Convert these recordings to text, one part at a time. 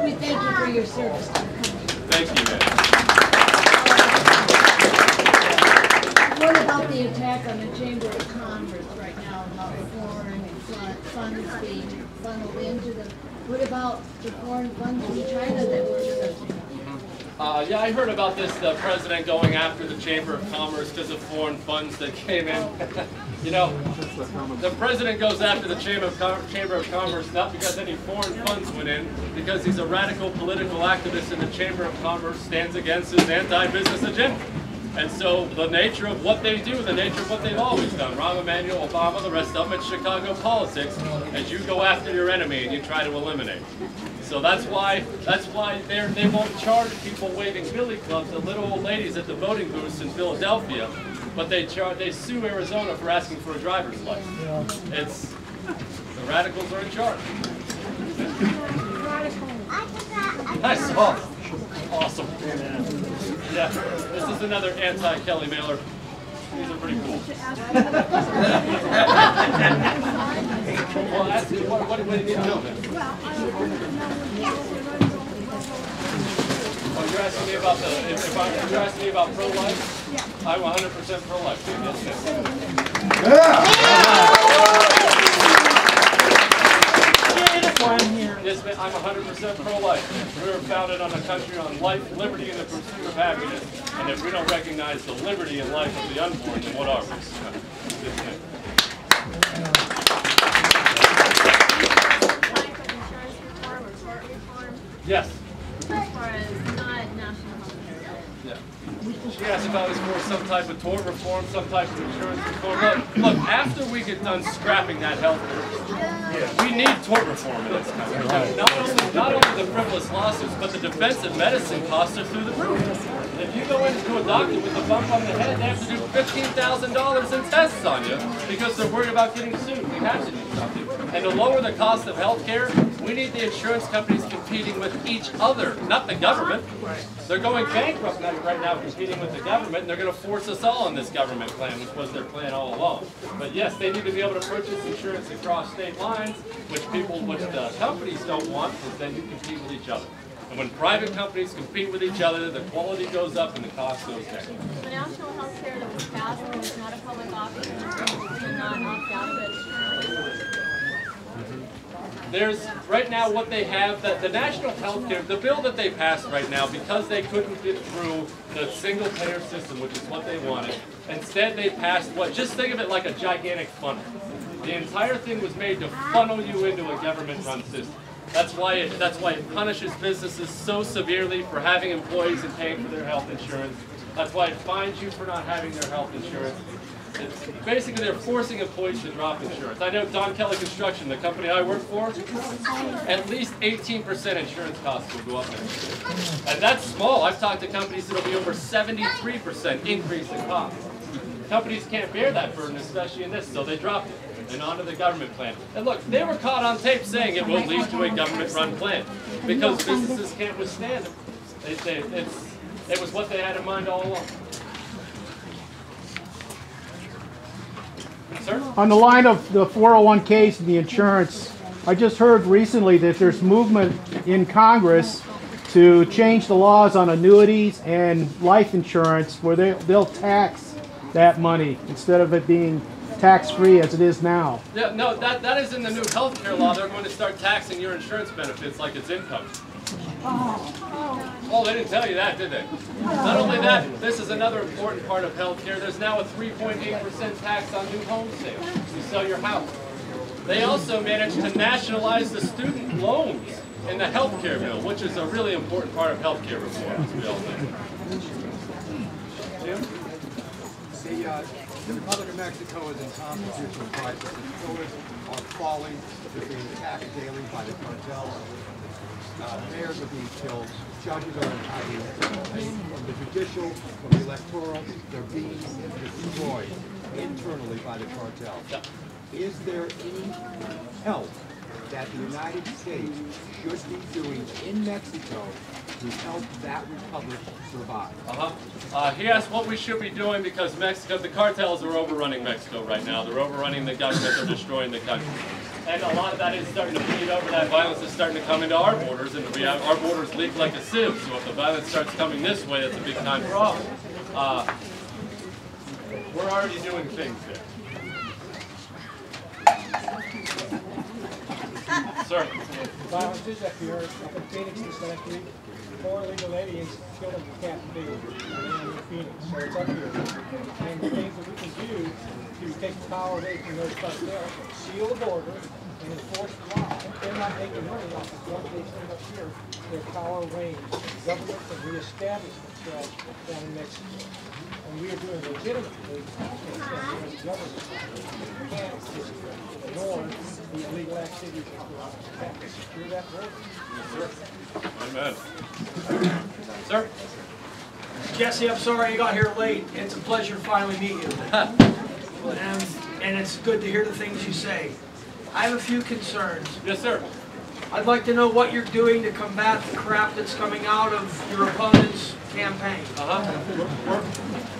We thank you for your service to the country. Thank you, man. What about the attack on the Chamber of Commerce right now about foreign funds being funneled into them? What about the foreign funds from China that were discussing? Yeah, I heard about this, the president going after the Chamber of Commerce because of foreign funds that came in. You know, the president goes after the Chamber of Commerce not because any foreign funds went in, because he's a radical political activist and the Chamber of Commerce stands against his anti-business agenda. And so the nature of what they do, the nature of what they've always done, Rahm Emanuel, Obama, the rest of them, it's Chicago politics, as you go after your enemy and you try to eliminate. So that's why they won't charge people waving billy clubs at little old ladies at the voting booths in Philadelphia, but they sue Arizona for asking for a driver's license. It's the radicals are in charge. Nice. Oh, awesome. Yeah, this is another anti-Kelly mailer. These are pretty cool. Well, ask me, what do you need to know then? Oh, you're asking me about you're asking me about pro-life? Yeah. I'm 100% pro-life, dude. Yes, yes. Yes, man, I'm 100% pro-life. We were founded on a country on life, liberty, and the pursuit of happiness. And if we don't recognize the liberty and life of the unborn, then what are we? Yes. As far as not national health care. Yeah. She asked if I was for some type of tort reform, some type of insurance reform. Look, after we get done scrapping that health care, we need tort reform in this country. Not only the frivolous lawsuits, but the defensive medicine costs are through the roof. If you go into a doctor with a bump on the head, they have to do $15,000 in tests on you because they're worried about getting sued. We have to do something. And to lower the cost of health care, we need the insurance companies competing with each other, not the government. They're going bankrupt right now competing with the government, and they're going to force us all on this government plan, which was their plan all along. But yes, they need to be able to purchase insurance across state lines, which the companies don't want, because then you compete with each other. And when private companies compete with each other, the quality goes up and the cost goes down. The national health care that was passed was not a public option. You cannot opt out of it. There's right now what they have, the national health care, the bill that they passed right now, because they couldn't get through the single payer system, which is what they wanted, instead they passed just think of it like a gigantic funnel. The entire thing was made to funnel you into a government-run system. That's why it punishes businesses so severely for having employees and paying for their health insurance. That's why it fines you for not having their health insurance. It's basically, they're forcing employees to drop insurance. I know Don Kelly Construction, the company I work for, at least 18% insurance costs will go up next year. And that's small. I've talked to companies that will be over 73% increase in costs. Companies can't bear that burden, especially in this, so they dropped it and onto the government plan. And look, they were caught on tape saying it will lead to a government-run plan because businesses can't withstand it. It was what they had in mind all along. Sir? On the line of the 401ks and the insurance, I just heard recently that there's movement in Congress to change the laws on annuities and life insurance where they'll tax that money instead of it being tax-free as it is now. Yeah, no, that is in the new health care law. They're going to start taxing your insurance benefits like it's income. Oh, they didn't tell you that, did they? Not only that, this is another important part of health care. There's now a 3.8% tax on new home sales. You sell your house. They also managed to nationalize the student loans in the health care bill, which is a really important part of health care reform, as we all know. Jim? The Republic of Mexico is in constitutional crisis. The pillars are falling. They're being attacked daily by the cartels. Mayors are being killed. Judges are in hiding. From the judicial, from the electoral, they're being destroyed internally by the cartels. Is there any help that the United States should be doing in Mexico to help that republic survive? He asked what we should be doing because Mexico, the cartels are overrunning Mexico right now. They're overrunning the government. They're destroying the country. And a lot of that is starting to bleed over. That violence is starting to come into our borders, and our borders leak like a sieve. So if the violence starts coming this way, it's a big time problem. We're already doing things there. Sir. Violence is up here, up in Phoenix this last week. 4 illegal aliens killed in the Capitol in Phoenix, so it's up here. And the things that we can do to take the power away from those cartels, seal the border, and enforce the law. They're not making money off of what they send up here. Their power wanes. The government can reestablish themselves down in Mexico. And we are doing legitimately things as a government. We can't just ignore the illegal activities of have to secure that border. Yes, sir. Amen. Sir? Jesse, I'm sorry you got here late. It's a pleasure to finally meet you. And it's good to hear the things you say. I have a few concerns. Yes, sir. I'd like to know what you're doing to combat the crap that's coming out of your opponent's campaign.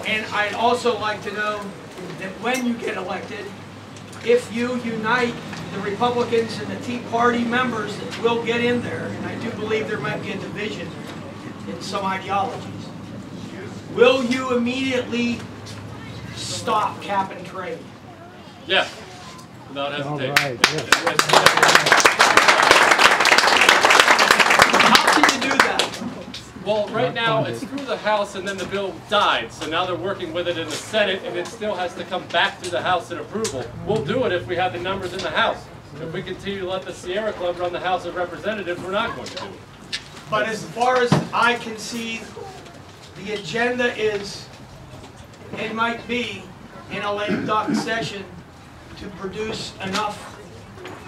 And I'd also like to know that when you get elected, if you unite the Republicans and the Tea Party members that will get in there, and I do believe there might be a division in some ideologies, will you immediately stop cap and trade? Yes. Without hesitation. All right, yes. How can you do that? Well, right now it's through the House and then the bill died. So now they're working with it in the Senate and it still has to come back through the House in approval. We'll do it if we have the numbers in the House. If we continue to let the Sierra Club run the House of Representatives, we're not going to do it. But as far as I can see, the agenda is, it might be in a lame duck session to produce enough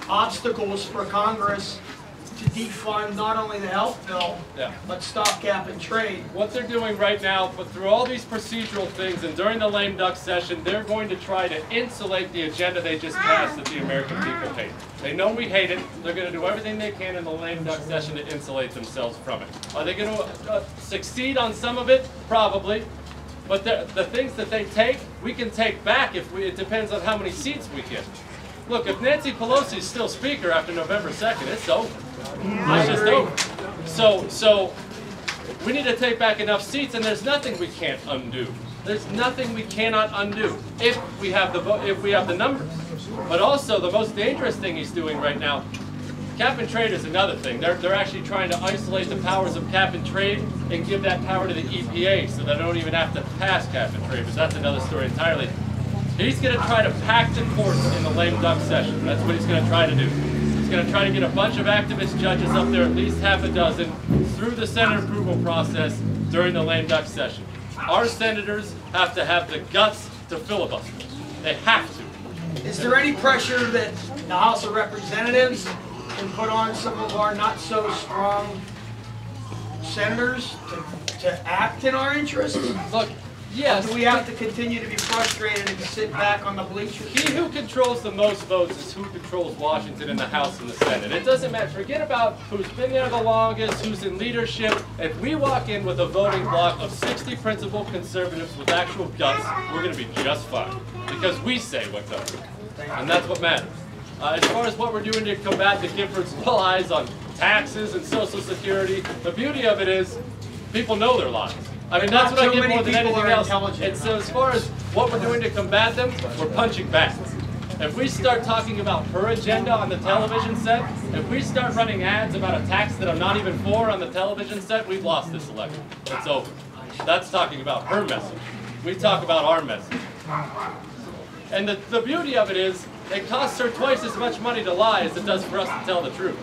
obstacles for Congress to defund not only the health bill, but stop cap and trade. What they're doing right now, but through all these procedural things and during the lame duck session, they're going to try to insulate the agenda they just passed that the American people hate. They know we hate it. They're going to do everything they can in the lame duck session to insulate themselves from it. Are they going to succeed on some of it? Probably. But the things that they take, we can take back if it depends on how many seats we get. Look, if Nancy Pelosi is still Speaker after November 2nd, it's over. It's just over. So we need to take back enough seats, and there's nothing we can't undo. There's nothing we cannot undo if we have the numbers. But also, the most dangerous thing he's doing right now, cap and trade is another thing. They're actually trying to isolate the powers of cap and trade and give that power to the EPA so they don't even have to pass cap and trade, but that's another story entirely. He's going to try to pack the courts in the lame duck session. That's what he's going to try to do. He's going to try to get a bunch of activist judges up there, at least half a dozen, through the Senate approval process during the lame duck session. Our senators have to have the guts to filibuster. They have to. Is there any pressure that the House of Representatives can put on some of our not so strong senators to act in our interest? Look, yes. Or do we have to continue to be frustrated and sit back on the bleachers? He who controls the most votes is who controls Washington in the House and the Senate. It doesn't matter. Forget about who's been there the longest, who's in leadership. If we walk in with a voting bloc of 60 principled conservatives with actual guts, we're going to be just fine. Because we say what goes. And that's what matters. As far as what we're doing to combat the Giffords' lies on taxes and Social Security, the beauty of it is people know their lies. I mean, that's what I get more than anything else. And so as far as what we're doing to combat them, we're punching back. If we start talking about her agenda on the television set, if we start running ads about a tax that I'm not even for on the television set, we've lost this election. It's over. That's talking about her message. We talk about our message. And the beauty of it is, it costs her twice as much money to lie as it does for us to tell the truth.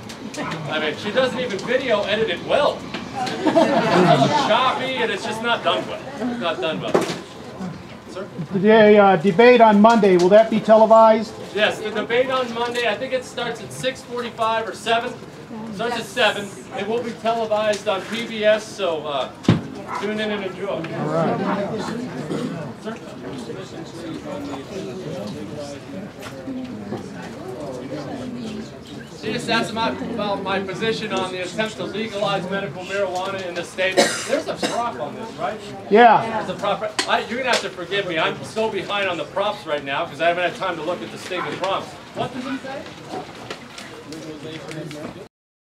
I mean, she doesn't even video edit it well. It's choppy and it's just not done well. It's not done well. Sir? The debate on Monday, will that be televised? Yes, the debate on Monday, I think it starts at 6:45 or 7. Starts at 7. It will be televised on PBS, so tune in and enjoy. All right. Sir? She just asked about my position on the attempt to legalize medical marijuana in the state. There's a prop on this, right? Yeah. There's a prop. You're going to have to forgive me. I'm so behind on the props right now because I haven't had time to look at the statement prompts. What does it say? Jason.